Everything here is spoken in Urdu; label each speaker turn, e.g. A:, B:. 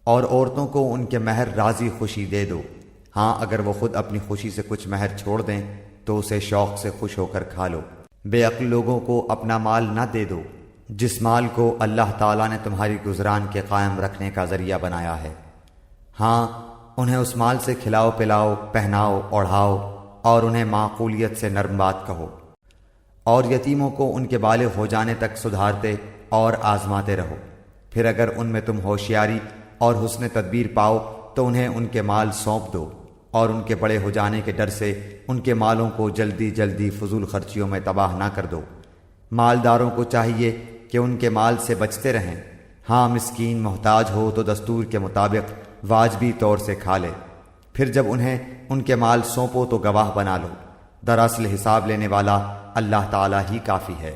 A: اور عورتوں کو ان کے مہر راضی خوشی دے دو۔ ہاں اگر وہ خود اپنی خوشی سے کچھ مہر چھوڑ دیں تو اسے شوق سے خوش ہو کر کھا لو۔ بے عقل لوگوں کو اپنا مال نہ دے دو جس مال کو اللہ تعالیٰ نے تمہاری گزران کے قائم رکھنے کا ذریعہ بنایا ہے۔ ہاں انہیں اس مال سے کھلاؤ پلاؤ، پہناؤ اوڑھاؤ، اور انہیں معقولیت سے نرم بات کہو، اور یتیموں کو ان کے بالغ ہو جانے تک سدھارتے اور آزماتے رہو۔ پھر اگر ان میں تم ہوشیاری اور حسن تدبیر پاؤ تو انہیں ان کے مال سونپ دو، اور ان کے بڑے ہو جانے کے ڈر سے ان کے مالوں کو جلدی جلدی فضول خرچیوں میں تباہ نہ کر دو۔ مالداروں کو چاہیے کہ ان کے مال سے بچتے رہیں۔ ہاں مسکین محتاج ہو تو دستور کے مطابق واجبی طور سے کھا لے، پھر جب انہیں ان کے مال سونپو تو گواہ بنا لو۔ دراصل حساب لینے والا اللہ تعالیٰ ہی کافی ہے۔